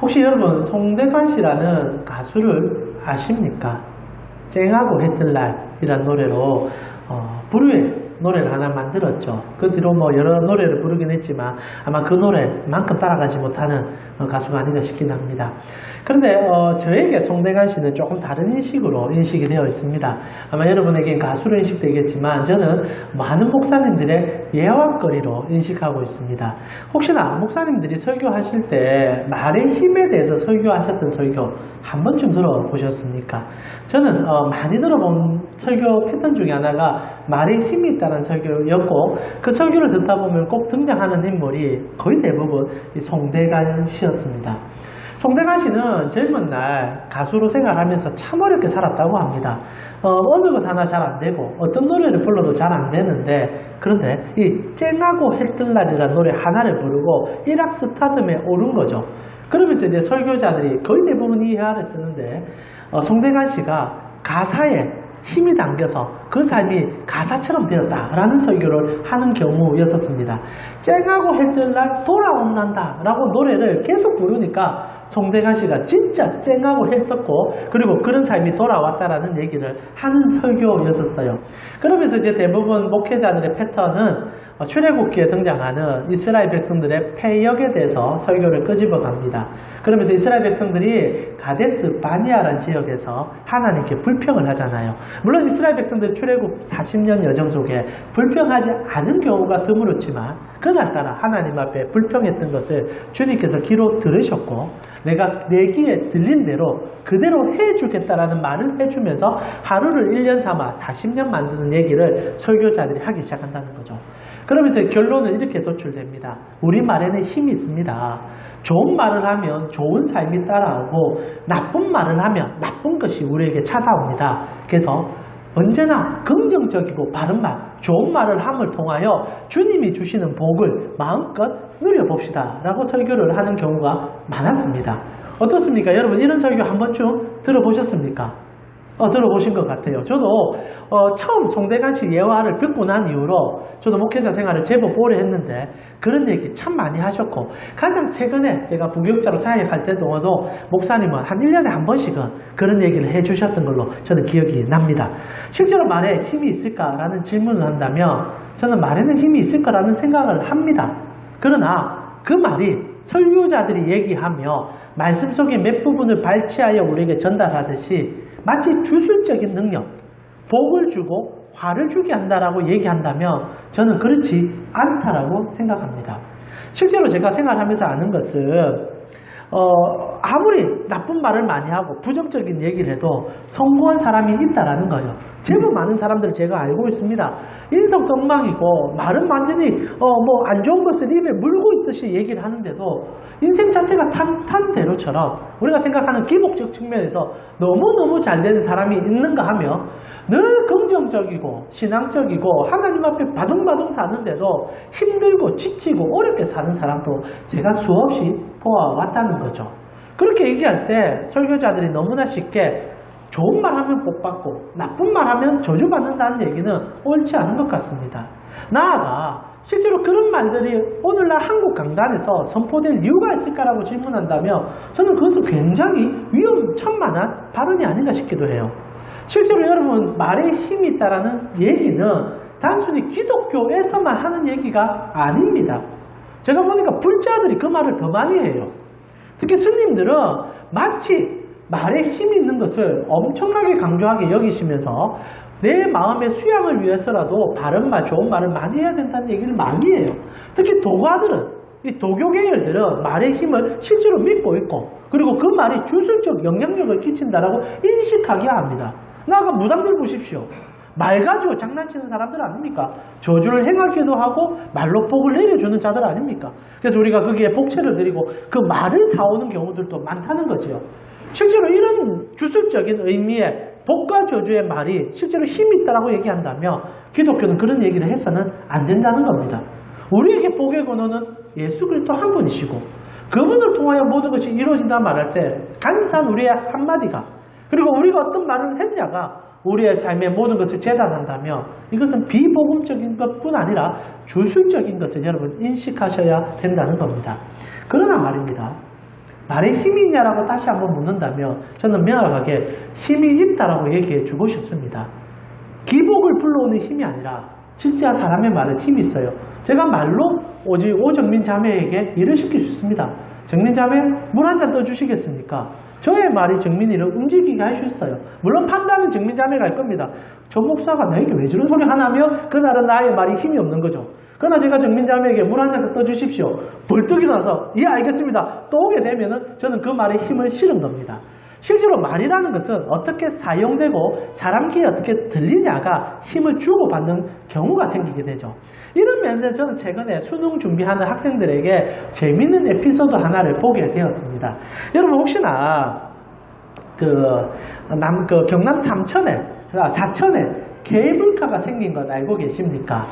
혹시 여러분 송대관 씨라는 가수를 아십니까? 쨍하고 했던 날이라는 노래로 불후의 노래를 하나 만들었죠. 그 뒤로 뭐 여러 노래를 부르긴 했지만 아마 그 노래만큼 따라가지 못하는 가수가 아닌가 싶긴 합니다. 그런데 저에게 송대관 씨는 조금 다른 인식으로 인식이 되어 있습니다. 아마 여러분에겐 가수로 인식되겠지만 저는 많은 목사님들의 예화거리로 인식하고 있습니다. 혹시나 목사님들이 설교하실 때 말의 힘에 대해서 설교하셨던 설교 한 번쯤 들어보셨습니까? 저는 많이 들어본 설교 패턴 중에 하나가 말의 힘이 있다는 설교였고, 그 설교를 듣다 보면 꼭 등장하는 인물이 거의 대부분 이 송대관 씨였습니다. 송대관 씨는 젊은 날 가수로 생활하면서 참 어렵게 살았다고 합니다. 어느 것 하나 잘 안 되고 어떤 노래를 불러도 잘 안 되는데, 그런데 이 쨍하고 했던 날이라는 노래 하나를 부르고 일학 스타덤에 오른 거죠. 그러면서 이제 설교자들이 거의 대부분 이 예화를 쓰는데, 송대관 씨가 가사에 힘이 담겨서 그 삶이 가사처럼 되었다라는 설교를 하는 경우였었습니다. 쨍하고 했던 날 돌아온단다 라고 노래를 계속 부르니까 송대관 씨가 진짜 쨍하고 했었고, 그리고 그런 삶이 돌아왔다라는 얘기를 하는 설교였었어요. 그러면서 이제 대부분 목회자들의 패턴은 출애굽기에 등장하는 이스라엘 백성들의 패역에 대해서 설교를 끄집어 갑니다. 그러면서 이스라엘 백성들이 가데스 바니아라는 지역에서 하나님께 불평을 하잖아요. 물론 이스라엘 백성들 출애굽 40년 여정 속에 불평하지 않은 경우가 드물었지만, 그날따라 하나님 앞에 불평했던 것을 주님께서 귀로 들으셨고, 내가 내 귀에 들린 대로 그대로 해주겠다라는 말을 해주면서 하루를 1년 삼아 40년 만드는 얘기를 설교자들이 하기 시작한다는 거죠. 그러면서 결론은 이렇게 도출됩니다. 우리 말에는 힘이 있습니다. 좋은 말을 하면 좋은 삶이 따라오고, 나쁜 말을 하면 나쁜 것이 우리에게 찾아옵니다. 그래서 언제나 긍정적이고 바른 말, 좋은 말을 함을 통하여 주님이 주시는 복을 마음껏 누려봅시다 라고 설교를 하는 경우가 많았습니다. 어떻습니까? 여러분, 이런 설교 한 번쯤 들어보셨습니까? 들어보신 것 같아요. 저도 처음 송대관 씨 예화를 듣고 난 이후로 저도 목회자 생활을 제법 오래 했는데 그런 얘기 참 많이 하셨고, 가장 최근에 제가 부교육자로 사역할 때도 목사님은 한 1년에 한 번씩은 그런 얘기를 해주셨던 걸로 저는 기억이 납니다. 실제로 말에 힘이 있을까라는 질문을 한다면 저는 말에는 힘이 있을 거라는 생각을 합니다. 그러나 그 말이 설교자들이 얘기하며 말씀 속의 몇 부분을 발췌하여 우리에게 전달하듯이 마치 주술적인 능력, 복을 주고 화를 주게 한다라고 얘기한다면 저는 그렇지 않다라고 생각합니다. 실제로 제가 생활하면서 아는 것은 아무리 나쁜 말을 많이 하고 부정적인 얘기를 해도 성공한 사람이 있다라는 거예요. 제법 많은 사람들을 제가 알고 있습니다. 인성도 엉망이고 말은 완전히 안 좋은 것을 입에 물고 있듯이 얘기를 하는데도 인생 자체가 탄탄대로처럼 우리가 생각하는 기복적 측면에서 너무너무 잘 되는 사람이 있는가 하며, 늘 긍정적이고 신앙적이고 하나님 앞에 바둥바둥 사는데도 힘들고 지치고 어렵게 사는 사람도 제가 수없이 보아왔다는 거죠. 그렇게 얘기할 때 설교자들이 너무나 쉽게 좋은 말 하면 복 받고 나쁜 말 하면 저주받는다는 얘기는 옳지 않은 것 같습니다. 나아가 실제로 그런 말들이 오늘날 한국 강단에서 선포될 이유가 있을까라고 질문한다면 저는 그것은 굉장히 위험천만한 발언이 아닌가 싶기도 해요. 실제로 여러분, 말에 힘이 있다라는 얘기는 단순히 기독교에서만 하는 얘기가 아닙니다. 제가 보니까 불자들이 그 말을 더 많이 해요. 특히 스님들은 마치 말에 힘이 있는 것을 엄청나게 강조하게 여기시면서 내 마음의 수양을 위해서라도 바른 말, 좋은 말을 많이 해야 된다는 얘기를 많이 해요. 특히 도가들은, 이 도교 계열들은 말의 힘을 실제로 믿고 있고, 그리고 그 말이 주술적 영향력을 끼친다라고 인식하게 합니다. 나아가 무당들 보십시오. 말 가지고 장난치는 사람들 아닙니까? 저주를 행하기도 하고 말로 복을 내려주는 자들 아닙니까? 그래서 우리가 거기에 복채를 드리고 그 말을 사오는 경우들도 많다는 거죠. 실제로 이런 주술적인 의미의 복과 저주의 말이 실제로 힘이 있다라고 얘기한다면 기독교는 그런 얘기를 해서는 안 된다는 겁니다. 우리에게 복의 근원은 예수 그리스도 한 분이시고, 그분을 통하여 모든 것이 이루어진다 말할 때 간사한 우리의 한마디가, 그리고 우리가 어떤 말을 했냐가 우리의 삶의 모든 것을 재단한다면 이것은 비복음적인 것뿐 아니라 주술적인 것을 여러분 인식하셔야 된다는 겁니다. 그러나 말입니다. 말에 힘이 있냐라고 다시 한번 묻는다면 저는 명확하게 힘이 있다라고 얘기해 주고 싶습니다. 기복을 불러오는 힘이 아니라 진짜 사람의 말은 힘이 있어요. 제가 말로 오직 오정민 자매에게 일을 시킬 수 있습니다. 정민 자매 물 한 잔 떠주시겠습니까? 저의 말이 정민이를 움직이게 할 수 있어요. 물론 판단은 정민 자매가 할 겁니다. 저 목사가 나에게 왜 저런 소리 하나며 그날은 나의 말이 힘이 없는 거죠. 그러나 제가 정민 자매에게 물 한 잔 떠주십시오. 벌떡 일어나서 예 알겠습니다. 또 오게 되면은 저는 그 말에 힘을 실은 겁니다. 실제로 말이라는 것은 어떻게 사용되고 사람 귀에 어떻게 들리냐가 힘을 주고받는 경우가 생기게 되죠. 이런 면에서 저는 최근에 수능 준비하는 학생들에게 재미있는 에피소드 하나를 보게 되었습니다. 여러분 혹시나 경남 사천에 케이블카가 생긴 건 알고 계십니까?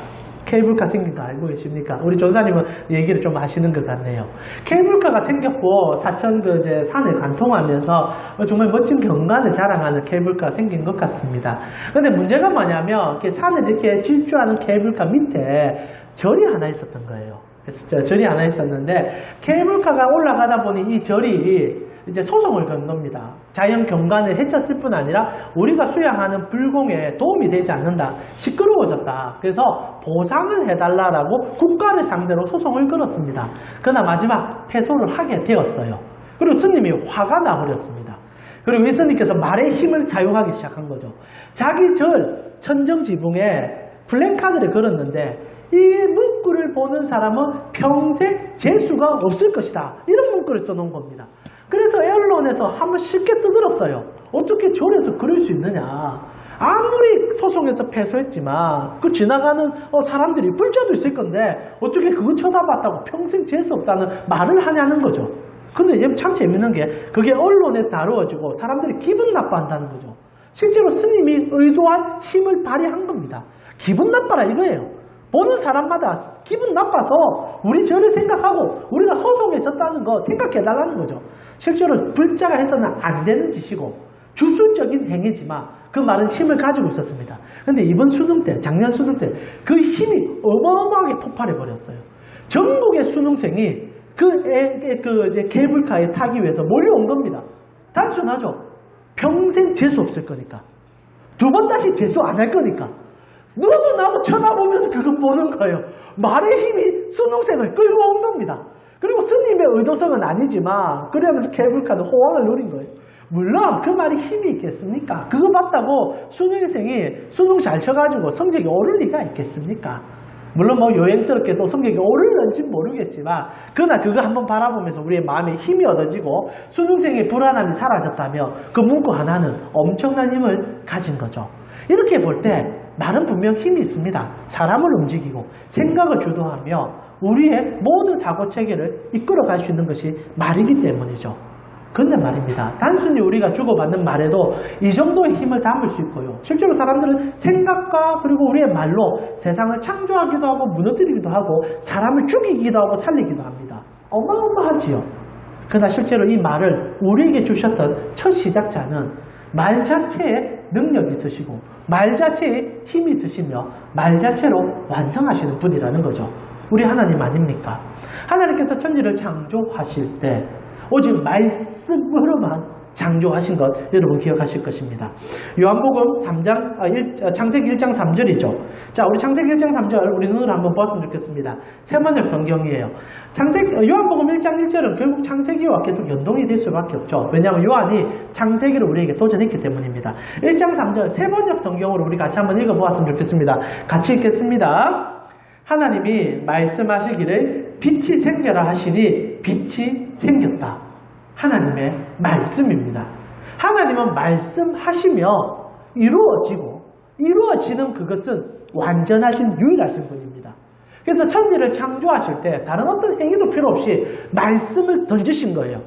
케이블카 생긴 거 알고 계십니까? 우리 전사님은 얘기를 좀 하시는 것 같네요. 케이블카가 생겼고 사천 산을 관통하면서 정말 멋진 경관을 자랑하는 케이블카가 생긴 것 같습니다. 그런데 문제가 뭐냐면 산을 이렇게 질주하는 케이블카 밑에 절이 하나 있었던 거예요. 절이 하나 있었는데 케이블카가 올라가다 보니 이 절이 이제 소송을 건 겁니다. 자연 경관을 해쳤을 뿐 아니라 우리가 수양하는 불공에 도움이 되지 않는다. 시끄러워졌다. 그래서 보상을 해달라고 국가를 상대로 소송을 걸었습니다. 그러나 마지막 패소를 하게 되었어요. 그리고 스님이 화가 나버렸습니다. 그리고 이 스님께서 말의 힘을 사용하기 시작한 거죠. 자기 절 천정지붕에 플래카드를 걸었는데 이 문구를 보는 사람은 평생 재수가 없을 것이다. 이런 문구를 써놓은 겁니다. 그래서 언론에서 한번 쉽게 떠들었어요. 어떻게 절에서 그럴 수 있느냐. 아무리 소송에서 패소했지만 그 지나가는 사람들이 불자도 있을 건데 어떻게 그거 쳐다봤다고 평생 재수 없다는 말을 하냐는 거죠. 근데 이제 참 재밌는 게 그게 언론에 다루어지고 사람들이 기분 나빠한다는 거죠. 실제로 스님이 의도한 힘을 발휘한 겁니다. 기분 나빠라 이거예요. 보는 사람마다 기분 나빠서 우리 절을 생각하고 우리가 소송에 졌다는 거 생각해달라는 거죠. 실제로 불자가 해서는 안 되는 짓이고 주술적인 행위지만 그 말은 힘을 가지고 있었습니다. 그런데 이번 수능 때, 작년 수능 때 그 힘이 어마어마하게 폭발해버렸어요. 전국의 수능생이 이제 케이블카에 타기 위해서 몰려온 겁니다. 단순하죠. 평생 재수 없을 거니까. 두 번 다시 재수 안 할 거니까. 너도 나도 쳐다보면서 그거 보는 거예요. 말의 힘이 수능생을 끌고 온 겁니다. 그리고 스님의 의도성은 아니지만 그러면서 케이블카는 호황을 누린 거예요. 물론 그 말이 힘이 있겠습니까? 그거 봤다고 수능생이 수능 잘 쳐가지고 성적이 오를 리가 있겠습니까? 물론 뭐 요행스럽게도 성적이 오를는지는 모르겠지만 그러나 그거 한번 바라보면서 우리의 마음에 힘이 얻어지고 수능생의 불안함이 사라졌다며 그 문구 하나는 엄청난 힘을 가진 거죠. 이렇게 볼 때 말은 분명 힘이 있습니다. 사람을 움직이고 생각을 주도하며 우리의 모든 사고체계를 이끌어갈 수 있는 것이 말이기 때문이죠. 그런데 말입니다. 단순히 우리가 주고받는 말에도 이 정도의 힘을 담을 수 있고요. 실제로 사람들은 생각과 그리고 우리의 말로 세상을 창조하기도 하고 무너뜨리기도 하고 사람을 죽이기도 하고 살리기도 합니다. 어마어마하지요. 그러나 실제로 이 말을 우리에게 주셨던 첫 시작자는 말 자체에 능력이 있으시고 말 자체에 힘이 있으시며 말 자체로 완성하시는 분이라는 거죠. 우리 하나님 아닙니까? 하나님께서 천지를 창조하실 때 오직 말씀으로만 창조하신 것 여러분 기억하실 것입니다. 요한복음 3장, 창세기 1장 3절이죠. 자, 우리 창세기 1장 3절 우리 눈을 한번 보았으면 좋겠습니다. 세번역 성경이에요. 요한복음 1장 1절은 결국 창세기와 계속 연동이 될 수밖에 없죠. 왜냐하면 요한이 창세기를 우리에게 도전했기 때문입니다. 1장 3절 세번역 성경으로 우리 같이 한번 읽어보았으면 좋겠습니다. 같이 읽겠습니다. 하나님이 말씀하시기를 빛이 생겨라 하시니 빛이 생겼다. 하나님의 말씀입니다. 하나님은 말씀하시며 이루어지고 이루어지는 그것은 완전하신 유일하신 분입니다. 그래서 천지를 창조하실 때 다른 어떤 행위도 필요 없이 말씀을 던지신 거예요.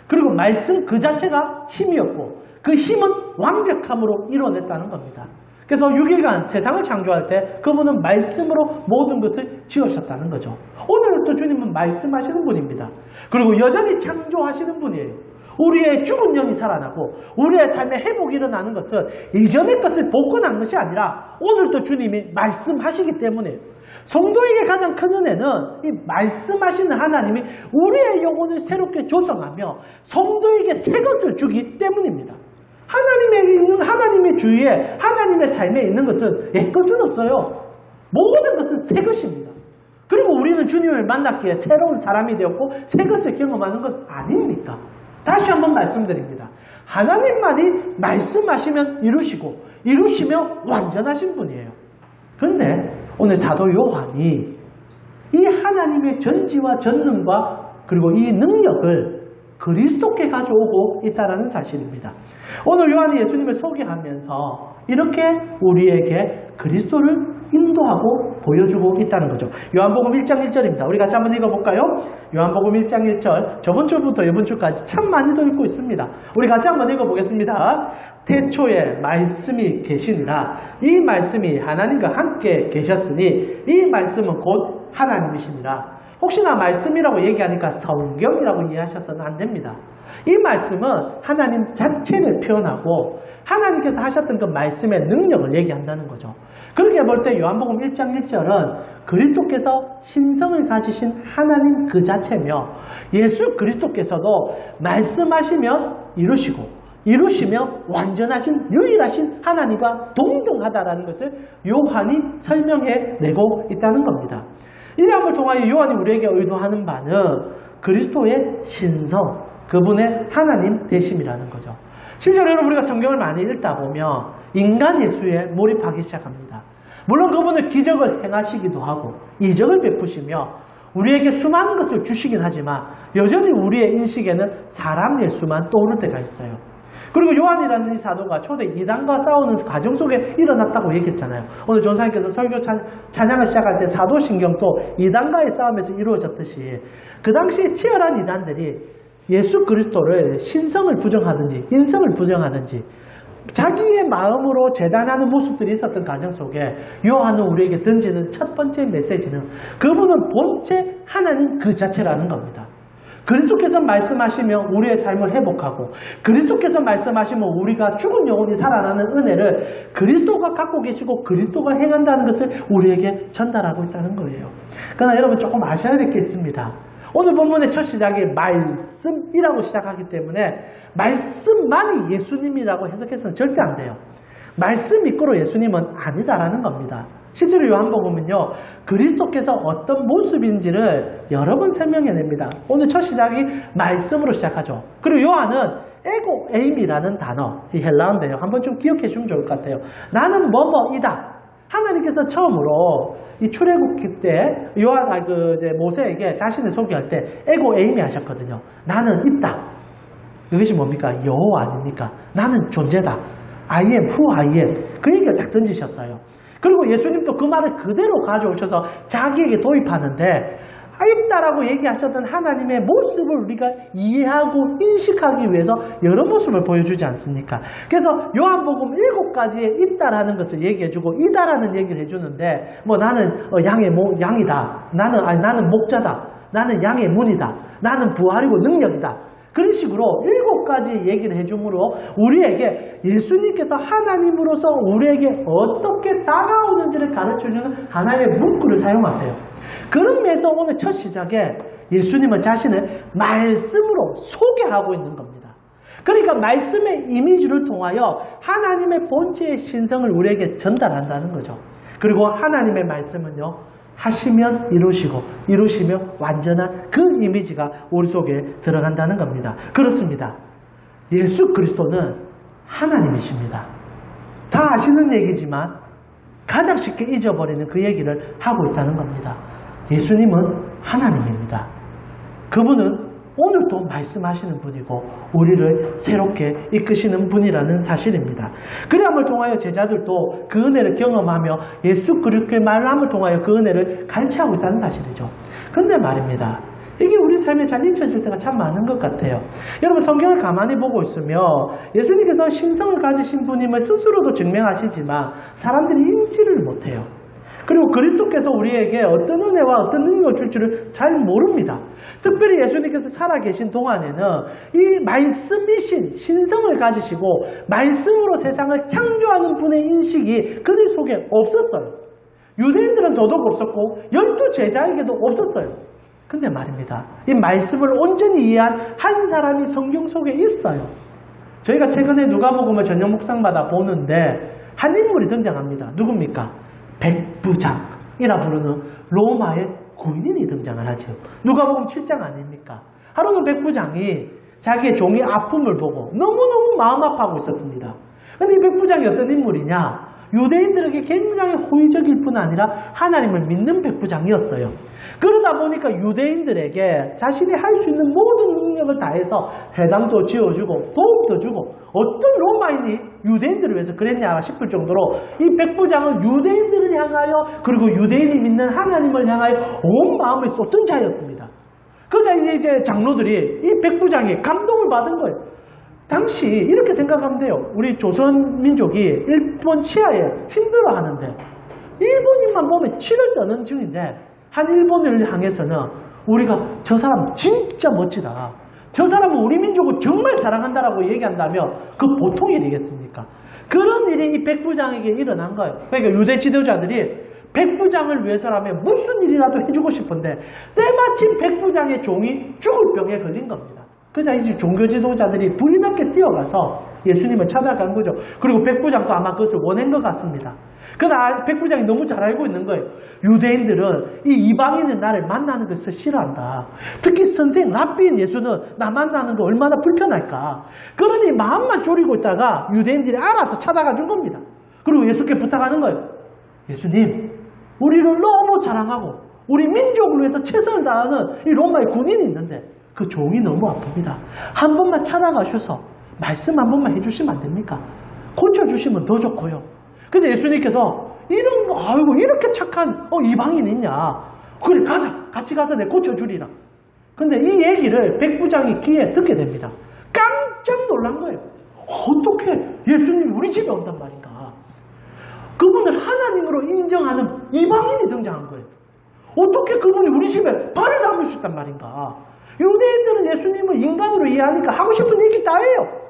그리고 말씀 그 자체가 힘이었고 그 힘은 완벽함으로 이뤄냈다는 겁니다. 그래서 6일간 세상을 창조할 때 그분은 말씀으로 모든 것을 지으셨다는 거죠. 오늘도 주님은 말씀하시는 분입니다. 그리고 여전히 창조하시는 분이에요. 우리의 죽은 영이 살아나고 우리의 삶에 회복이 일어나는 것은 이전의 것을 복권한 것이 아니라 오늘도 주님이 말씀하시기 때문에 성도에게 가장 큰 은혜는 이 말씀하시는 하나님이 우리의 영혼을 새롭게 조성하며 성도에게 새 것을 주기 때문입니다. 하나님의 주위에 하나님의 삶에 있는 것은 옛 것은 없어요. 모든 것은 새 것입니다. 그리고 우리는 주님을 만났기에 새로운 사람이 되었고 새 것을 경험하는 것 아닙니까? 다시 한번 말씀드립니다. 하나님만이 말씀하시면 이루시고 이루시면 완전하신 분이에요. 그런데 오늘 사도 요한이 이 하나님의 전지와 전능과 그리고 이 능력을 그리스도께 가져오고 있다는 사실입니다. 오늘 요한이 예수님을 소개하면서 이렇게 우리에게 그리스도를 인도하고 보여주고 있다는 거죠. 요한복음 1장 1절입니다. 우리 같이 한번 읽어볼까요? 요한복음 1장 1절, 저번 주부터 이번 주까지 참 많이도 읽고 있습니다. 우리 같이 한번 읽어보겠습니다. 태초에 말씀이 계시니라. 이 말씀이 하나님과 함께 계셨으니 이 말씀은 곧 하나님이시니라. 혹시나 말씀이라고 얘기하니까 성경이라고 이해하셔서는 안 됩니다. 이 말씀은 하나님 자체를 표현하고 하나님께서 하셨던 그 말씀의 능력을 얘기한다는 거죠. 그렇게 볼 때 요한복음 1장 1절은 그리스도께서 신성을 가지신 하나님 그 자체며 예수 그리스도께서도 말씀하시면 이루시고 이루시며 완전하신 유일하신 하나님과 동등하다라는 것을 요한이 설명해 내고 있다는 겁니다. 이 내용을 통하여 요한이 우리에게 의도하는 바는 그리스도의 신성, 그분의 하나님 되심이라는 거죠. 실제로 여러분 우리가 성경을 많이 읽다 보면 인간 예수에 몰입하기 시작합니다. 물론 그분은 기적을 행하시기도 하고 이적을 베푸시며 우리에게 수많은 것을 주시긴 하지만 여전히 우리의 인식에는 사람 예수만 떠오를 때가 있어요. 그리고 요한이라는 이 사도가 초대 이단과 싸우는 과정 속에 일어났다고 얘기했잖아요. 오늘 전사님께서 설교 찬양을 시작할 때 사도신경도 이단과의 싸움에서 이루어졌듯이 그 당시에 치열한 이단들이 예수 그리스도를 신성을 부정하든지 인성을 부정하든지 자기의 마음으로 재단하는 모습들이 있었던 과정 속에 요한은 우리에게 던지는 첫 번째 메시지는 그분은 본체 하나님 그 자체라는 겁니다. 그리스도께서 말씀하시면 우리의 삶을 회복하고 그리스도께서 말씀하시면 우리가 죽은 영혼이 살아나는 은혜를 그리스도가 갖고 계시고 그리스도가 행한다는 것을 우리에게 전달하고 있다는 거예요. 그러나 여러분 조금 아셔야 될 게 있습니다. 오늘 본문의 첫 시작이 말씀이라고 시작하기 때문에 말씀만이 예수님이라고 해석해서는 절대 안 돼요. 말씀 이꼬로 예수님은 아니다라는 겁니다. 실제로 요한복음은요, 그리스도께서 어떤 모습인지를 여러 번 설명해냅니다. 오늘 첫 시작이 말씀으로 시작하죠. 그리고 요한은 에고 에임이라는 단어, 이 헬라어인데요. 한번 좀 기억해 주면 좋을 것 같아요. 나는 뭐뭐이다. 하나님께서 처음으로 이 출애굽기 때 모세에게 자신을 소개할 때 에고 에임이 하셨거든요. 나는 있다. 이것이 뭡니까? 여호와 아닙니까? 나는 존재다. I am who I am. 그 얘기를 딱 던지셨어요. 그리고 예수님도 그 말을 그대로 가져오셔서 자기에게 도입하는데 있다라고 얘기하셨던 하나님의 모습을 우리가 이해하고 인식하기 위해서 여러 모습을 보여주지 않습니까? 그래서 요한복음 7가지에 있다라는 것을 얘기해주고 이다라는 얘기를 해주는데 나는 양이다. 나는 목자다. 나는 양의 문이다. 나는 부활이고 능력이다. 그런 식으로 7가지 얘기를 해주므로 우리에게 예수님께서 하나님으로서 우리에게 어떻게 다가오는지를 가르쳐주는 하나의 문구를 사용하세요. 그런 면에서 오늘 첫 시작에 예수님은 자신을 말씀으로 소개하고 있는 겁니다. 그러니까 말씀의 이미지를 통하여 하나님의 본체의 신성을 우리에게 전달한다는 거죠. 그리고 하나님의 말씀은요, 하시면 이루시고 이루시면 완전한 그 이미지가 우리 속에 들어간다는 겁니다. 그렇습니다. 예수 그리스도는 하나님이십니다. 다 아시는 얘기지만 가장 쉽게 잊어버리는 그 얘기를 하고 있다는 겁니다. 예수님은 하나님입니다. 그분은 오늘도 말씀하시는 분이고 우리를 새롭게 이끄시는 분이라는 사실입니다. 그리함을 통하여 제자들도 그 은혜를 경험하며 예수 그리스도의 말함을 통하여 그 은혜를 갈취하고 있다는 사실이죠. 그런데 말입니다. 이게 우리 삶에 잘 잊혀질 때가 참 많은 것 같아요. 여러분 성경을 가만히 보고 있으며 예수님께서 신성을 가지신 분임을 스스로도 증명하시지만 사람들이 인지를 못해요. 그리고 그리스도께서 우리에게 어떤 은혜와 어떤 능력을 줄지를 잘 모릅니다. 특별히 예수님께서 살아계신 동안에는 이 말씀이신 신성을 가지시고 말씀으로 세상을 창조하는 분의 인식이 그들 속에 없었어요. 유대인들은 도덕 없었고 12제자에게도 없었어요. 근데 말입니다. 이 말씀을 온전히 이해한 한 사람이 성경 속에 있어요. 저희가 최근에 누가복음을 저녁 묵상마다 보는데 한 인물이 등장합니다. 누굽니까? 백부장이라 부르는 로마의 군인이 등장을 하죠. 누가복음 7장 아닙니까? 하루는 백부장이 자기의 종의 아픔을 보고 너무너무 마음 아파하고 있었습니다. 근데 이 백부장이 어떤 인물이냐? 유대인들에게 굉장히 호의적일 뿐 아니라 하나님을 믿는 백부장이었어요. 그러다 보니까 유대인들에게 자신이 할 수 있는 모든 능력을 다해서 회당도 지어주고 도움도 주고, 어떤 로마인이 유대인들을 위해서 그랬냐 싶을 정도로 이 백부장은 유대인들을 향하여, 그리고 유대인이 믿는 하나님을 향하여 온 마음을 쏟던 자였습니다. 그러자 이제 장로들이 이 백부장이 감동을 받은 거예요. 당시 이렇게 생각하면 돼요. 우리 조선 민족이 일본 치하에 힘들어하는데 일본인만 보면 치를 떠는 중인데, 한 일본을 향해서는 우리가 저 사람 진짜 멋지다, 저 사람은 우리 민족을 정말 사랑한다라고 얘기한다면 그 보통 일이겠습니까? 그런 일이 이 백부장에게 일어난 거예요. 그러니까 유대 지도자들이 백부장을 위해서라면 무슨 일이라도 해주고 싶은데 때마침 백부장의 종이 죽을 병에 걸린 겁니다. 그래서 이제 종교 지도자들이 불이 나게 뛰어가서 예수님을 찾아간 거죠. 그리고 백부장도 아마 그것을 원한 것 같습니다. 그러나 백부장이 너무 잘 알고 있는 거예요. 유대인들은 이 이방인의 나를 만나는 것을 싫어한다. 특히 선생 랍비인 예수는 나 만나는 거 얼마나 불편할까. 그러니 마음만 졸이고 있다가 유대인들이 알아서 찾아가 준 겁니다. 그리고 예수께 부탁하는 거예요. 예수님, 우리를 너무 사랑하고 우리 민족을 위해서 최선을 다하는 이 로마의 군인이 있는데 그 종이 너무 아픕니다. 한 번만 찾아가셔서 말씀 한 번만 해주시면 안 됩니까? 고쳐주시면 더 좋고요. 그래서 예수님께서 이런 거, 아이고 이렇게 착한 이방인 있냐, 그래 가자, 같이 가서 내 고쳐주리라. 근데 이 얘기를 백부장이 귀에 듣게 됩니다. 깜짝 놀란 거예요. 어떻게 예수님이 우리 집에 온단 말인가. 그분을 하나님으로 인정하는 이방인이 등장한 거예요. 어떻게 그분이 우리 집에 발을 담을 수 있단 말인가. 유대인들은 예수님을 인간으로 이해하니까 하고 싶은 얘기 다 해요.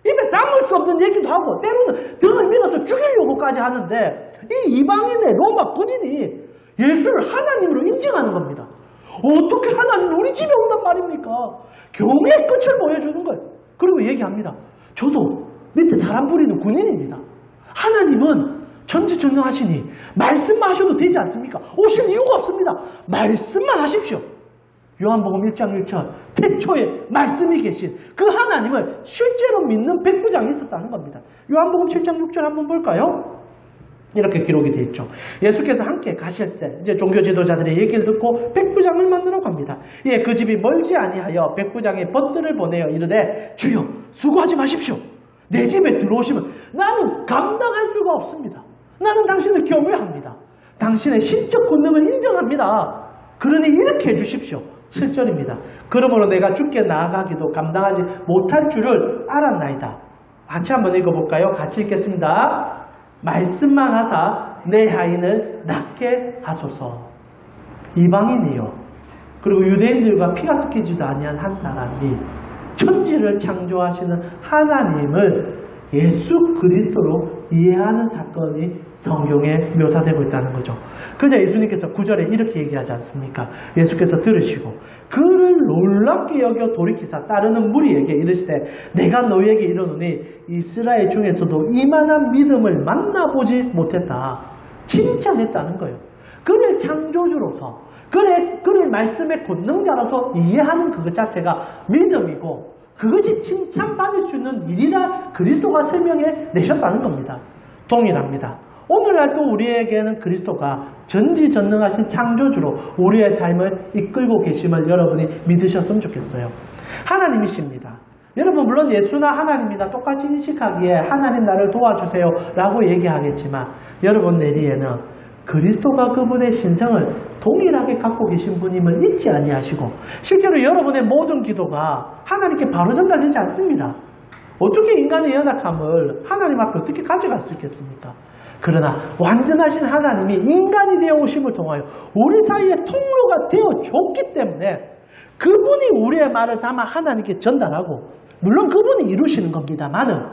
입에 담을 수 없는 얘기도 하고 때로는 등을 밀어서 죽이려고까지 하는데, 이 이방인의 로마 군인이 예수를 하나님으로 인정하는 겁니다. 어떻게 하나님이 우리 집에 온단 말입니까? 경의 끝을 보여주는 거예요. 그리고 얘기합니다. 저도 밑에 사람 부리는 군인입니다. 하나님은 전지전능하시니 말씀만 하셔도 되지 않습니까? 오실 이유가 없습니다. 말씀만 하십시오. 요한복음 1장 1절 태초에 말씀이 계신 그 하나님을 실제로 믿는 백부장이 있었다는 겁니다. 요한복음 7장 6절 한번 볼까요? 이렇게 기록이 되어 있죠. 예수께서 함께 가실 때 이제 종교 지도자들의 얘기를 듣고 백부장을 만나러 갑니다. 예, 그 집이 멀지 아니하여 백부장의 벗들을 보내어 이르되 주여 수고하지 마십시오. 내 집에 들어오시면 나는 감당할 수가 없습니다. 나는 당신을 경외합니다. 당신의 신적 권능을 인정합니다. 그러니 이렇게 해주십시오. 7절입니다. 그러므로 내가 주께 나아가기도 감당하지 못할 줄을 알았나이다. 같이 한번 읽어볼까요? 같이 읽겠습니다. 말씀만 하사 내 하인을 낫게 하소서. 이방인이요, 그리고 유대인들과 피가 섞이지도 아니한 한 사람이 천지를 창조하시는 하나님을 예수 그리스도로 이해하는 사건이 성경에 묘사되고 있다는 거죠. 그래서 예수님께서 9절에 이렇게 얘기하지 않습니까? 예수께서 들으시고 그를 놀랍게 여겨 돌이키사 따르는 무리에게 이르시되 내가 너희에게 이르노니 이스라엘 중에서도 이만한 믿음을 만나보지 못했다. 칭찬했다는 거예요. 그를 창조주로서, 그를 말씀의 권능자로서 이해하는 그것 자체가 믿음이고, 그것이 칭찬받을 수 있는 일이라 그리스도가 설명해 내셨다는 겁니다. 동일합니다. 오늘날 또 우리에게는 그리스도가 전지전능하신 창조주로 우리의 삶을 이끌고 계심을 여러분이 믿으셨으면 좋겠어요. 하나님이십니다. 여러분, 물론 예수나 하나님이나 똑같이 인식하기에 하나님 나를 도와주세요 라고 얘기하겠지만, 여러분 내리에는 그리스도가 그분의 신성을 동일하게 갖고 계신 분임을 잊지 아니하시고, 실제로 여러분의 모든 기도가 하나님께 바로 전달되지 않습니다. 어떻게 인간의 연약함을 하나님 앞에 어떻게 가져갈 수 있겠습니까? 그러나 완전하신 하나님이 인간이 되어 오심을 통하여 우리 사이에 통로가 되어 줬기 때문에 그분이 우리의 말을 담아 하나님께 전달하고, 물론 그분이 이루시는 겁니다만은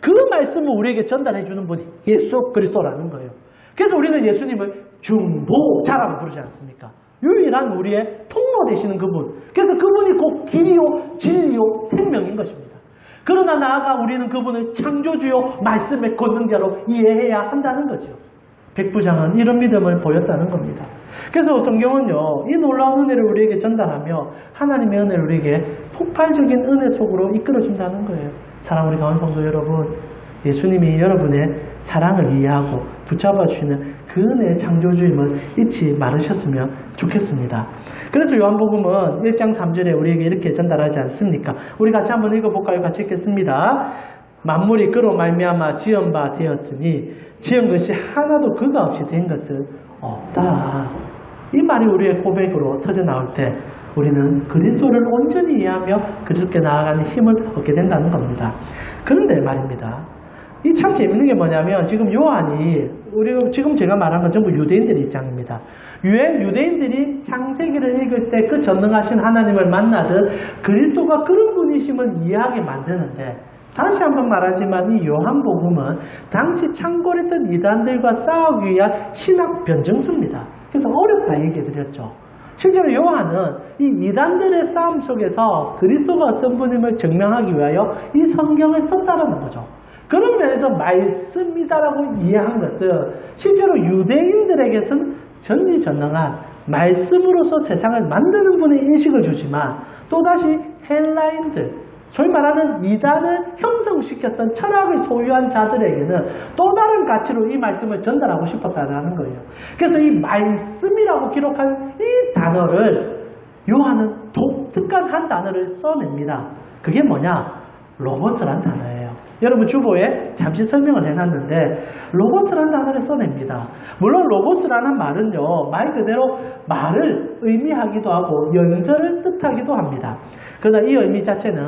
그 말씀을 우리에게 전달해 주는 분이 예수 그리스도라는 거예요. 그래서 우리는 예수님을 중보자라고 부르지 않습니까? 유일한 우리의 통로 되시는 그분. 그래서 그분이 곧 길이요, 진리요, 생명인 것입니다. 그러나 나아가 우리는 그분을 창조주요, 말씀의 권능자로 이해해야 한다는 거죠. 백부장은 이런 믿음을 보였다는 겁니다. 그래서 성경은요, 이 놀라운 은혜를 우리에게 전달하며 하나님의 은혜를 우리에게 폭발적인 은혜 속으로 이끌어준다는 거예요. 사랑하는 우리 가운 성도 여러분, 예수님이 여러분의 사랑을 이해하고 붙잡아 주시는 그 은혜의 창조주임을 잊지 말으셨으면 좋겠습니다. 그래서 요한복음은 1장 3절에 우리에게 이렇게 전달하지 않습니까? 우리 같이 한번 읽어볼까요? 같이 읽겠습니다. 만물이 그로 말미암아 지은 바 되었으니 지은 것이 하나도 그가 없이 된 것은 없다. 이 말이 우리의 고백으로 터져나올 때 우리는 그리스도를 온전히 이해하며 그리스도께 나아가는 힘을 얻게 된다는 겁니다. 그런데 말입니다. 이 참 재밌는 게 뭐냐면 지금 요한이 지금 제가 말한 건 전부 유대인들의 입장입니다. 유대인들이 창세기를 읽을 때 그 전능하신 하나님을 만나듯 그리스도가 그런 분이심을 이해하게 만드는데, 다시 한번 말하지만 이 요한복음은 당시 창궐했던 이단들과 싸우기 위한 신학 변증서입니다. 그래서 어렵다 얘기해드렸죠. 실제로 요한은 이 이단들의 싸움 속에서 그리스도가 어떤 분임을 증명하기 위하여 이 성경을 썼다는 거죠. 그런 면에서 말씀이다라고 이해한 것은 실제로 유대인들에게서는 전지전능한 말씀으로서 세상을 만드는 분의 인식을 주지만, 또다시 헬라인들, 소위 말하는 이단을 형성시켰던 철학을 소유한 자들에게는 또 다른 가치로 이 말씀을 전달하고 싶었다는 거예요. 그래서 이 말씀이라고 기록한 이 단어를 요한은 독특한 한 단어를 써냅니다. 그게 뭐냐? 로고스란 단어예요. 여러분 주보에 잠시 설명을 해놨는데 로고스란 단어를 써냅니다. 물론 로고스라는 말은요, 말 그대로 말을 의미하기도 하고 연설을 뜻하기도 합니다. 그러나 이 의미 자체는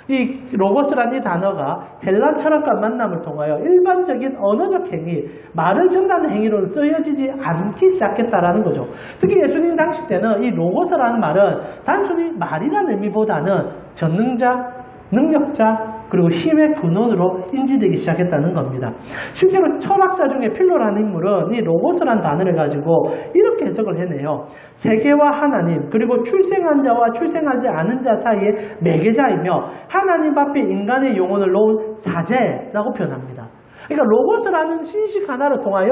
이 로고스라는 이 단어가 헬라 철학과 만남을 통하여 일반적인 언어적 행위, 말을 전하는 행위로는 쓰여지지 않기 시작했다라는 거죠. 특히 예수님 당시 때는 이 로고스라는 말은 단순히 말이라는 의미보다는 전능자, 능력자, 그리고 힘의 근원으로 인지되기 시작했다는 겁니다. 실제로 철학자 중에 필로라는 인물은 이 로고스라는 단어를 가지고 이렇게 해석을 해내요. 세계와 하나님, 그리고 출생한 자와 출생하지 않은 자 사이의 매개자이며 하나님 앞에 인간의 영혼을 놓은 사제라고 표현합니다. 그러니까 로고스라는 신식 하나를 통하여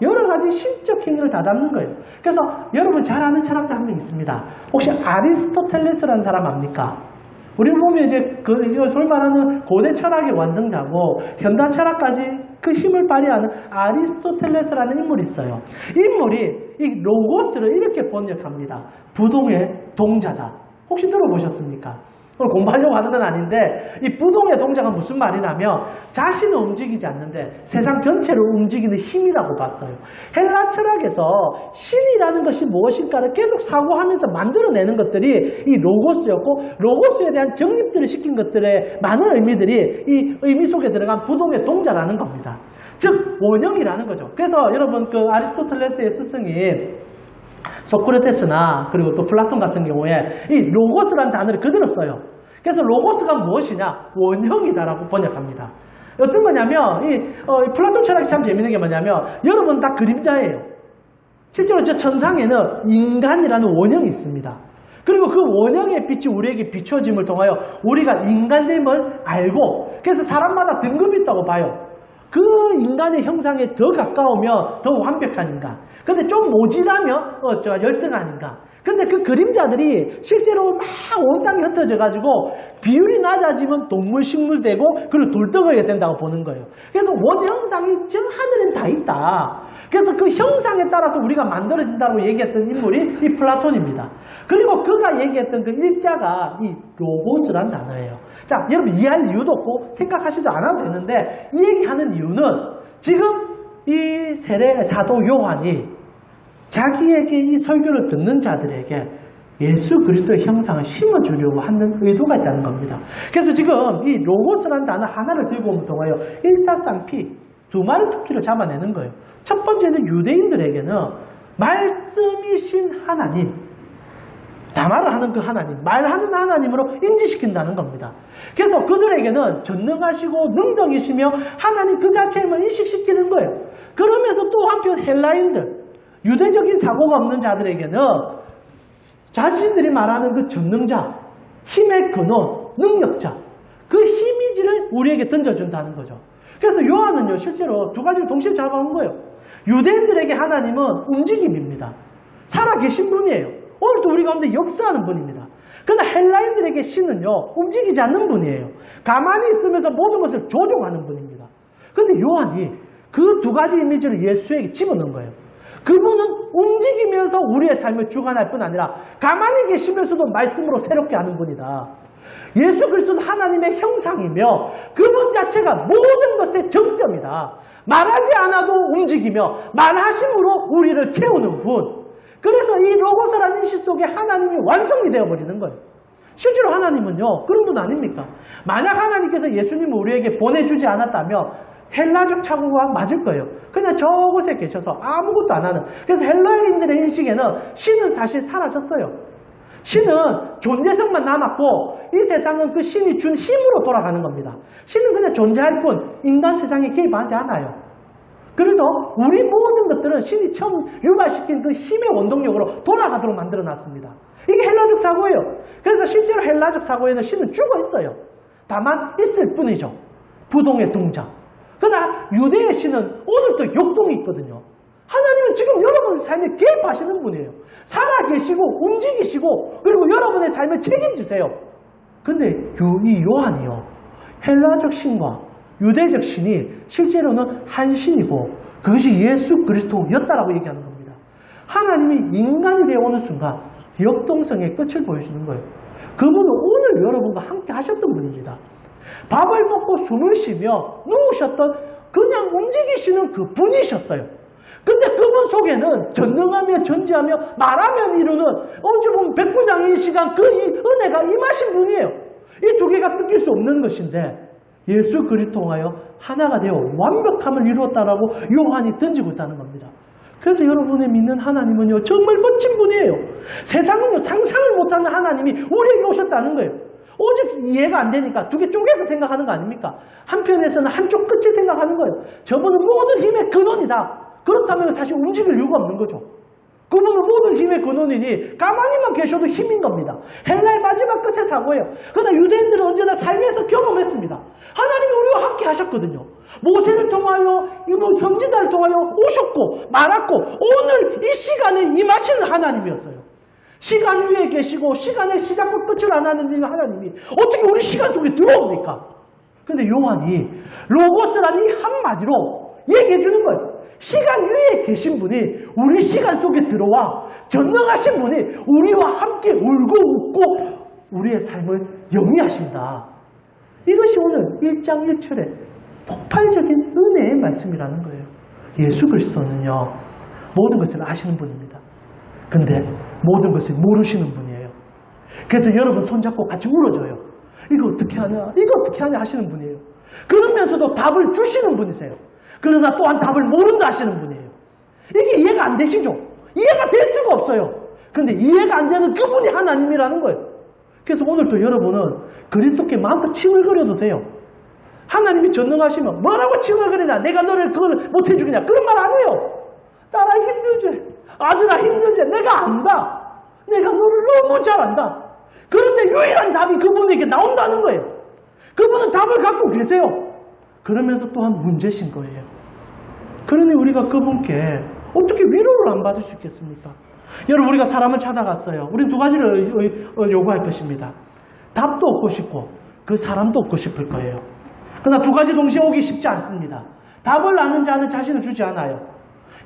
여러 가지 신적 행위를 다 담는 거예요. 그래서 여러분 잘 아는 철학자 한 명 있습니다. 혹시 아리스토텔레스라는 사람 압니까? 우리 보면 이제 소위 말하는 고대 철학의 완성자고 현대 철학까지 그 힘을 발휘하는 아리스토텔레스라는 인물이 있어요. 인물이 이 로고스를 이렇게 번역합니다. 부동의 동자다. 혹시 들어보셨습니까? 오늘 공부하려고 하는 건 아닌데 이 부동의 동자가 무슨 말이냐면 자신은 움직이지 않는데 세상 전체를 움직이는 힘이라고 봤어요. 헬라 철학에서 신이라는 것이 무엇일까를 계속 사고하면서 만들어내는 것들이 이 로고스였고, 로고스에 대한 정립들을 시킨 것들의 많은 의미들이 이 의미 속에 들어간 부동의 동자라는 겁니다. 즉 원형이라는 거죠. 그래서 여러분 그 아리스토텔레스의 스승인 소크라테스나 그리고 또 플라톤 같은 경우에 이 로고스라는 단어를 그대로 써요. 그래서 로고스가 무엇이냐? 원형이다라고 번역합니다. 어떤 거냐면 이 플라톤 철학이 참 재밌는 게 뭐냐면 여러분 다 그림자예요. 실제로 저 천상에는 인간이라는 원형이 있습니다. 그리고 그 원형의 빛이 우리에게 비춰짐을 통하여 우리가 인간됨을 알고, 그래서 사람마다 등급이 있다고 봐요. 그 인간의 형상에 더 가까우면 더 완벽한 인간, 근데 좀 모질하면 열등한 인간. 근데 그 그림자들이 실제로 막 온 땅에 흩어져 가지고 비율이 낮아지면 동물, 식물 되고 그리고 돌덩어리가 된다고 보는 거예요. 그래서 원형상이 저 하늘엔 다 있다. 그래서 그 형상에 따라서 우리가 만들어진다고 얘기했던 인물이 이 플라톤입니다. 그리고 그가 얘기했던 그 일자가 이 로고스란 단어예요. 자, 여러분 이해할 이유도 없고 생각하시도 않아도 되는데 이 얘기하는 이유는 지금 이 세례 사도 요한이 자기에게 이 설교를 듣는 자들에게 예수 그리스도의 형상을 심어주려고 하는 의도가 있다는 겁니다. 그래서 지금 이 로고스라는 단어 하나를 들고 오면 통하여 일타쌍피, 두 마리 토끼를 잡아내는 거예요. 첫 번째는 유대인들에게는 말씀이신 하나님, 담화를 하는 그 하나님, 말하는 하나님으로 인지시킨다는 겁니다. 그래서 그들에게는 전능하시고 능력이시며 하나님 그 자체임을 인식시키는 거예요. 그러면서 또 한편 헬라인들, 유대적인 사고가 없는 자들에게는 자신들이 말하는 그 전능자, 힘의 근원, 능력자, 그 이미지를 우리에게 던져준다는 거죠. 그래서 요한은요, 실제로 두 가지를 동시에 잡아온 거예요. 유대인들에게 하나님은 움직임입니다. 살아계신 분이에요. 오늘도 우리 가운데 역사하는 분입니다. 그러나 헬라인들에게 신은요, 움직이지 않는 분이에요. 가만히 있으면서 모든 것을 조종하는 분입니다. 그런데 요한이 그 두 가지 이미지를 예수에게 집어넣은 거예요. 그분은 움직이면서 우리의 삶을 주관할 뿐 아니라 가만히 계시면서도 말씀으로 새롭게 하는 분이다. 예수 그리스도는 하나님의 형상이며 그분 자체가 모든 것의 정점이다. 말하지 않아도 움직이며 말하심으로 우리를 채우는 분. 그래서 이 로고스라는 인식 속에 하나님이 완성이 되어버리는 거예요. 실제로 하나님은요, 그런 분 아닙니까? 만약 하나님께서 예수님을 우리에게 보내주지 않았다면 헬라적 착오가 맞을 거예요. 그냥 저곳에 계셔서 아무것도 안 하는. 그래서 헬라인들의 인식에는 신은 사실 사라졌어요. 신은 존재성만 남았고 이 세상은 그 신이 준 힘으로 돌아가는 겁니다. 신은 그냥 존재할 뿐 인간 세상에 개입하지 않아요. 그래서 우리 모든 것들은 신이 처음 유발시킨 그 힘의 원동력으로 돌아가도록 만들어놨습니다. 이게 헬라적 사고예요. 그래서 실제로 헬라적 사고에는 신은 죽어 있어요. 다만 있을 뿐이죠. 부동의 동작. 그러나 유대의 신은 오늘도 역동이 있거든요. 하나님은 지금 여러분의 삶에 개입하시는 분이에요. 살아계시고 움직이시고 그리고 여러분의 삶을 책임지세요. 근데 이 요한이요, 헬라적 신과 유대적 신이 실제로는 한 신이고 그것이 예수 그리스도였다라고 얘기하는 겁니다. 하나님이 인간이 되어오는 순간 역동성의 끝을 보여주는 거예요. 그분은 오늘 여러분과 함께 하셨던 분입니다. 밥을 먹고 숨을 쉬며 누우셨던 그냥 움직이시는 그 분이셨어요. 근데 그분 속에는 전능하며 전지하며 말하면 이루는 어찌 보면 백부장인 시간 그 은혜가 임하신 분이에요. 이 두 개가 섞일 수 없는 것인데 예수 그리스도 통하여 하나가 되어 완벽함을 이루었다라고 요한이 던지고 있다는 겁니다. 그래서 여러분의 믿는 하나님은요, 정말 멋진 분이에요. 세상은요, 상상을 못하는 하나님이 우리에게 오셨다는 거예요. 오직 이해가 안 되니까 두 개 쪼개서 생각하는 거 아닙니까? 한편에서는 한쪽 끝을 생각하는 거예요. 저분은 모든 힘의 근원이다. 그렇다면 사실 움직일 이유가 없는 거죠. 그분은 모든 힘의 근원이니 가만히만 계셔도 힘인 겁니다. 헬라의 마지막 끝의 사고예요. 그러나 유대인들은 언제나 삶에서 경험했습니다. 하나님이 우리와 함께 하셨거든요. 모세를 통하여, 선지자를 통하여 오셨고 말았고 오늘 이 시간에 임하시는 하나님이었어요. 시간 위에 계시고 시간의 시작과 끝을 안 하는 하나님이 어떻게 우리 시간 속에 들어옵니까? 근데 요한이 로고스라는 이 한마디로 얘기해 주는 거예요. 시간 위에 계신 분이 우리 시간 속에 들어와 전능하신 분이 우리와 함께 울고 웃고 우리의 삶을 영위하신다. 이것이 오늘 1장 1절의 폭발적인 은혜의 말씀이라는 거예요. 예수 그리스도는요, 모든 것을 아시는 분입니다. 근데 모든 것을 모르시는 분이에요. 그래서 여러분 손잡고 같이 울어줘요. 이거 어떻게 하냐, 이거 어떻게 하냐 하시는 분이에요. 그러면서도 답을 주시는 분이세요. 그러나 또한 답을 모른다 하시는 분이에요. 이게 이해가 안 되시죠? 이해가 될 수가 없어요. 근데 이해가 안 되는 그분이 하나님이라는 거예요. 그래서 오늘도 여러분은 그리스도께 마음껏 칭얼거려도 돼요. 하나님이 전능하시면 뭐라고 칭얼거리냐, 내가 너를 그걸 못해주겠냐, 그런 말 안 해요. 딸아 힘들지, 아들아 힘들지, 내가 안다. 내가 너를 너무 잘 안다. 그런데 유일한 답이 그분에게 나온다는 거예요. 그분은 답을 갖고 계세요. 그러면서 또한 문제신 거예요. 그러니 우리가 그분께 어떻게 위로를 안 받을 수 있겠습니까? 여러분, 우리가 사람을 찾아갔어요. 우린 두 가지를 요구할 것입니다. 답도 얻고 싶고 그 사람도 얻고 싶을 거예요. 그러나 두 가지 동시에 오기 쉽지 않습니다. 답을 아는 자는 자신을 주지 않아요.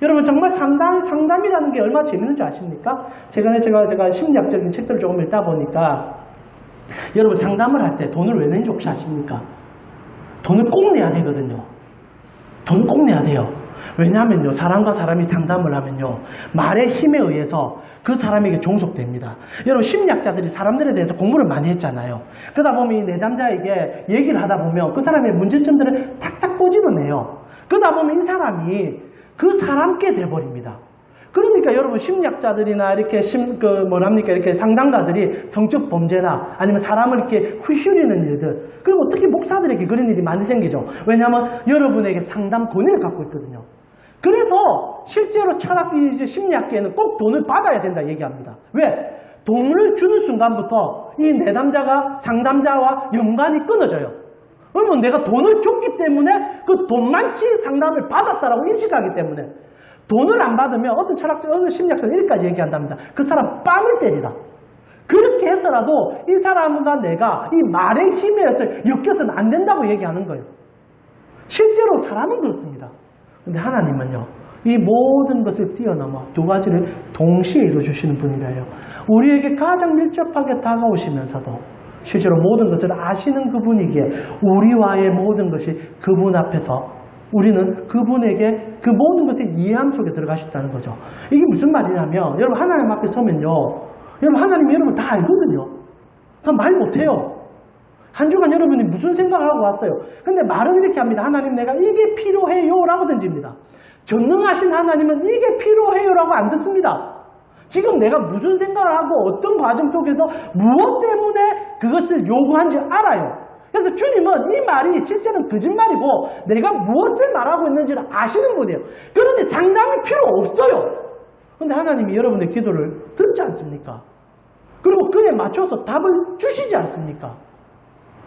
여러분, 정말 상담이라는 게 얼마나 재밌는지 아십니까? 제가 심리학적인 책들을 조금 읽다 보니까 여러분, 상담을 할 때 돈을 왜 내는지 혹시 아십니까? 돈을 꼭 내야 되거든요. 돈을 꼭 내야 돼요. 왜냐하면요, 사람과 사람이 상담을 하면요, 말의 힘에 의해서 그 사람에게 종속됩니다. 여러분, 심리학자들이 사람들에 대해서 공부를 많이 했잖아요. 그러다 보면 이 내담자에게 얘기를 하다 보면 그 사람의 문제점들을 탁탁 꼬집어내요. 그러다 보면 이 사람이 그 사람께 돼버립니다. 그러니까 여러분, 심리학자들이나 이렇게 이렇게 상담가들이 성적 범죄나 아니면 사람을 이렇게 휘두르는 일들, 그리고 특히 목사들에게 그런 일이 많이 생기죠. 왜냐하면 여러분에게 상담 권위를 갖고 있거든요. 그래서 실제로 심리학계에는 꼭 돈을 받아야 된다 얘기합니다. 왜? 돈을 주는 순간부터 이 내담자가 상담자와 연관이 끊어져요. 그러면 내가 돈을 줬기 때문에 그 돈만치 상담을 받았다라고 인식하기 때문에 돈을 안 받으면 어떤 철학자, 어떤 심리학자는 이렇게까지 얘기한답니다. 그 사람 뺨을 때리라. 그렇게 해서라도 이 사람과 내가 이 말의 힘에 의해서 엮여서는 안 된다고 얘기하는 거예요. 실제로 사람은 그렇습니다. 근데 하나님은요, 이 모든 것을 뛰어넘어 두 가지를 동시에 이루어주시는 분이래요. 우리에게 가장 밀접하게 다가오시면서도 실제로 모든 것을 아시는 그분이기에 우리와의 모든 것이 그분 앞에서 우리는 그분에게 그 모든 것을 이해함 속에 들어가셨다는 거죠. 이게 무슨 말이냐면 여러분 하나님 앞에 서면요, 여러분 하나님이 여러분 다 알거든요. 말 못해요. 한 주간 여러분이 무슨 생각을 하고 왔어요. 근데 말은 이렇게 합니다. 하나님 내가 이게 필요해요 라고 던집니다. 전능하신 하나님은 이게 필요해요 라고 안 듣습니다. 지금 내가 무슨 생각을 하고 어떤 과정 속에서 무엇 때문에 그것을 요구한지 알아요. 그래서 주님은 이 말이 실제는 거짓말이고 내가 무엇을 말하고 있는지를 아시는 분이에요. 그런데 상담이 필요 없어요. 그런데 하나님이 여러분의 기도를 듣지 않습니까? 그리고 그에 맞춰서 답을 주시지 않습니까?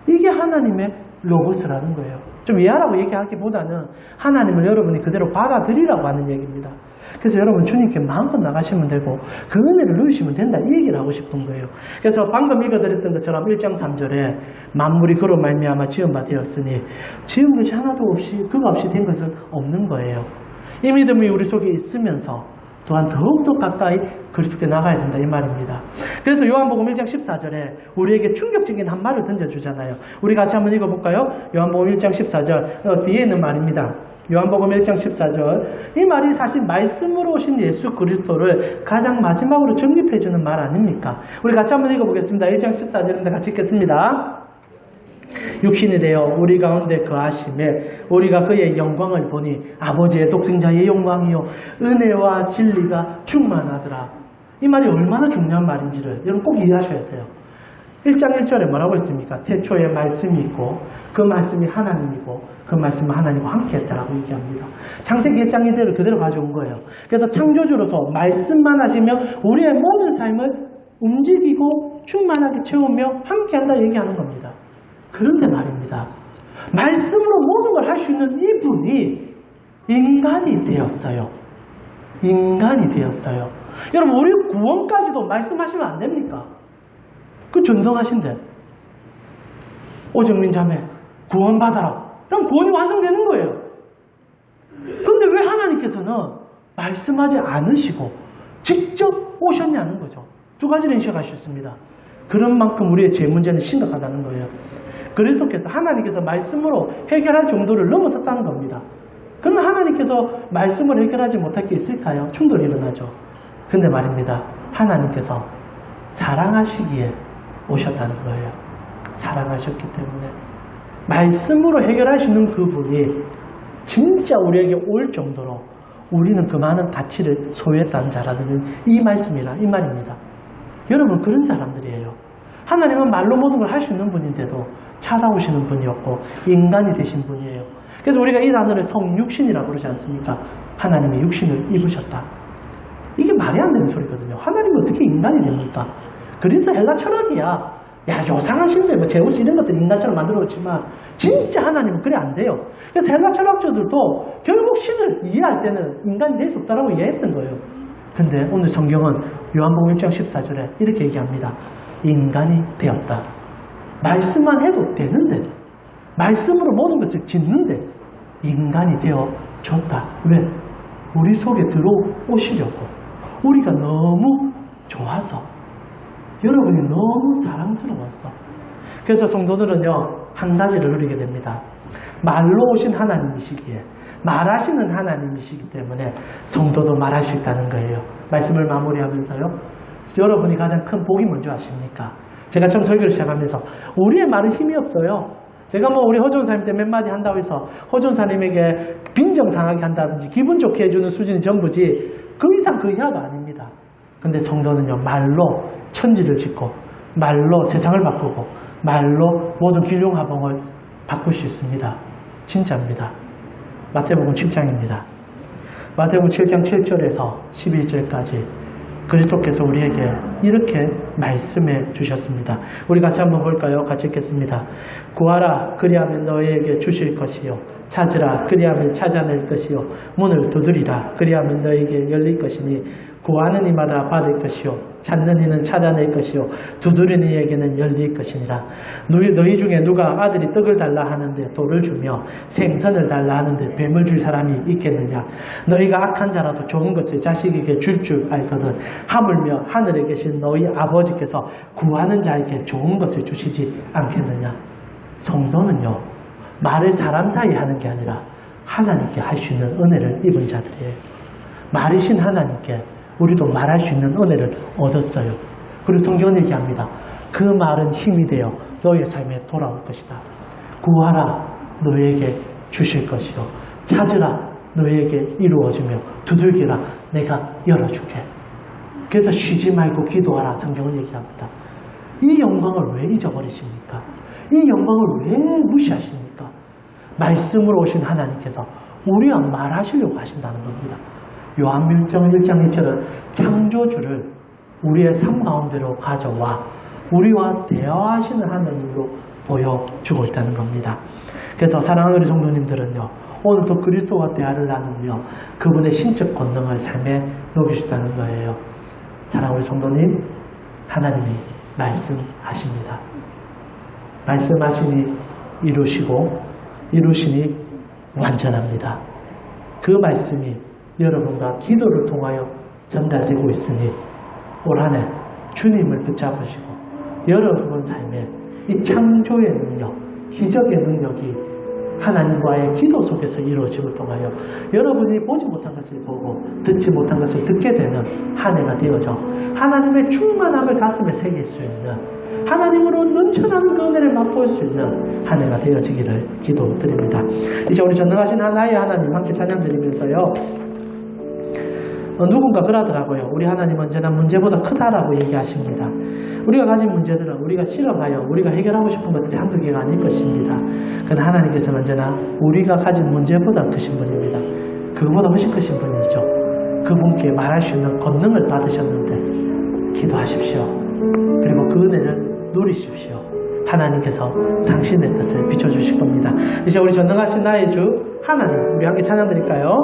이게 하나님의 로고스라는 거예요. 좀 이해하라고 얘기하기보다는 하나님을 여러분이 그대로 받아들이라고 하는 얘기입니다. 그래서 여러분 주님께 마음껏 나가시면 되고 그 은혜를 누리시면 된다 이 얘기를 하고 싶은 거예요. 그래서 방금 읽어드렸던 것처럼 1장 3절에 만물이 그로 말미암아 지은 바 되었으니 지은 것이 하나도 없이 그가 없이 된 것은 없는 거예요. 이 믿음이 우리 속에 있으면서 또한 더욱더 가까이 그리스도께 나가야 된다 이 말입니다. 그래서 요한복음 1장 14절에 우리에게 충격적인 한 말을 던져주잖아요. 우리 같이 한번 읽어볼까요? 요한복음 1장 14절 뒤에 있는 말입니다. 요한복음 1장 14절 이 말이 사실 말씀으로 오신 예수 그리스도를 가장 마지막으로 정립해주는 말 아닙니까? 우리 같이 한번 읽어보겠습니다. 1장 14절인데 같이 읽겠습니다. 육신이 되어 우리 가운데 거하심에 우리가 그의 영광을 보니 아버지의 독생자의 영광이요 은혜와 진리가 충만하더라. 이 말이 얼마나 중요한 말인지를 여러분 꼭 이해하셔야 돼요. 1장 1절에 뭐라고 했습니까? 태초에 말씀이 있고 그 말씀이 하나님이고 그 말씀은 하나님과 함께 했다라고 얘기합니다. 창세기 1장 1절을 그대로 가져온 거예요. 그래서 창조주로서 말씀만 하시며 우리의 모든 삶을 움직이고 충만하게 채우며 함께 한다 얘기하는 겁니다. 그런데 말입니다. 말씀으로 모든 걸 할 수 있는 이분이 인간이 되었어요. 인간이 되었어요. 여러분 우리 구원까지도 말씀하시면 안 됩니까? 그 전능하신데 오정민 자매 구원받아라. 그럼 구원이 완성되는 거예요. 그런데 왜 하나님께서는 말씀하지 않으시고 직접 오셨냐는 거죠. 두 가지를 인식할 수 있습니다. 그런 만큼 우리의 제 문제는 심각하다는 거예요. 그리스도께서 하나님께서 말씀으로 해결할 정도를 넘어섰다는 겁니다. 그러면 하나님께서 말씀을 해결하지 못할 게 있을까요? 충돌이 일어나죠. 근데 말입니다. 하나님께서 사랑하시기에 오셨다는 거예요. 사랑하셨기 때문에 말씀으로 해결하시는 그분이 진짜 우리에게 올 정도로 우리는 그 많은 가치를 소유했다는 자라는 이 말씀이라 이 말입니다. 여러분 그런 사람들이에요. 하나님은 말로 모든 걸 할 수 있는 분인데도 찾아오시는 분이었고 인간이 되신 분이에요. 그래서 우리가 이 단어를 성육신이라고 그러지 않습니까? 하나님의 육신을 입으셨다. 이게 말이 안 되는 소리거든요. 하나님은 어떻게 인간이 됩니까? 그리스 헬라 철학이야. 야 요상한 신들 뭐 제우스 이런 것들 인간처럼 만들어놓지만 진짜 하나님은 그래 안 돼요. 그래서 헬라 철학자들도 결국 신을 이해할 때는 인간이 될 수 없다라고 이해했던 거예요. 근데 오늘 성경은 요한복음 1장 14절에 이렇게 얘기합니다. 인간이 되었다. 말씀만 해도 되는데 말씀으로 모든 것을 짓는데 인간이 되어졌다. 왜? 우리 속에 들어오시려고. 우리가 너무 좋아서 여러분이 너무 사랑스러워서. 그래서 성도들은요 한 가지를 누리게 됩니다. 말로 오신 하나님이시기에 말하시는 하나님이시기 때문에 성도도 말할 수 있다는 거예요. 말씀을 마무리하면서요. 여러분이 가장 큰 복이 뭔지 아십니까? 제가 처음 설교를 시작하면서 우리의 말은 힘이 없어요. 제가 뭐 우리 허전사님 때 몇 마디 한다고 해서 허전사님에게 빈정상하게 한다든지 기분 좋게 해주는 수준이 전부지 그 이상 그 이하가 아닙니다. 근데 성도는요 말로 천지를 짓고 말로 세상을 바꾸고 말로 모든 길흉화봉을 바꿀 수 있습니다. 진짜입니다. 마태복음 7장입니다. 마태복음 7장 7절에서 11절까지 그리스도께서 우리에게 이렇게 말씀해 주셨습니다. 우리 같이 한번 볼까요? 같이 읽겠습니다. 구하라 그리하면 너희에게 주실 것이요 찾으라 그리하면 찾아낼 것이요 문을 두드리라 그리하면 너희에게 열릴 것이니 구하는 이마다 받을 것이요 찾는 이는 찾아낼 것이요 두드리는 이에게는 열릴 것이니라. 너희 중에 누가 아들이 떡을 달라 하는데 돌을 주며 생선을 달라 하는데 뱀을 줄 사람이 있겠느냐. 너희가 악한 자라도 좋은 것을 자식에게 줄 줄 알거든 하물며 하늘에 계신 너희 아버지께서 구하는 자에게 좋은 것을 주시지 않겠느냐. 성도는요 말을 사람 사이 하는 게 아니라 하나님께 할 수 있는 은혜를 입은 자들이에요. 말이신 하나님께 우리도 말할 수 있는 은혜를 얻었어요. 그리고 성경은 얘기합니다. 그 말은 힘이 되어 너의 삶에 돌아올 것이다. 구하라 너에게 주실 것이요 찾으라 너에게 이루어지며 두들기라 내가 열어주게. 그래서 쉬지 말고 기도하라 성경은 얘기합니다. 이 영광을 왜 잊어버리십니까? 이 영광을 왜 무시하십니까? 말씀으로 오신 하나님께서 우리와 말하시려고 하신다는 겁니다. 요한복음 1장 1절은 창조주를 우리의 삶 가운데로 가져와 우리와 대화하시는 하나님으로 보여주고 있다는 겁니다. 그래서 사랑하는 우리 성도님들은요 오늘도 그리스도와 대화를 나누며 그분의 신적 권능을 삶에 녹이시다는 거예요. 사랑하는 우리 성도님, 하나님이 말씀하십니다. 말씀하시니 이루시고 이루시니 완전합니다. 그 말씀이 여러분과 기도를 통하여 전달되고 있으니 올 한 해 주님을 붙잡으시고 여러분 삶에 이 창조의 능력, 기적의 능력이 하나님과의 기도 속에서 이루어짐을 통하여 여러분이 보지 못한 것을 보고 듣지 못한 것을 듣게 되는 한 해가 되어져 하나님의 충만함을 가슴에 새길 수 있는 하나님으로 넘쳐나는 그 은혜를 맛볼 수 있는 한 해가 되어지기를 기도드립니다. 이제 우리 전능하신 나의 하나님 함께 찬양드리면서요. 누군가 그러더라고요. 우리 하나님 언제나 문제보다 크다라고 얘기하십니다. 우리가 가진 문제들은 우리가 실험하여 우리가 해결하고 싶은 것들이 한두 개가 아닐 것입니다. 그러나 하나님께서는 언제나 우리가 가진 문제보다 크신 분입니다. 그거보다 훨씬 크신 분이죠. 그분께 말할 수 있는 권능을 받으셨는데 기도하십시오. 그리고 그 은혜를 누리십시오. 하나님께서 당신의 뜻을 비춰주실 겁니다. 이제 우리 전능하신 나의 주 하나님 우리 함께 찬양 드릴까요?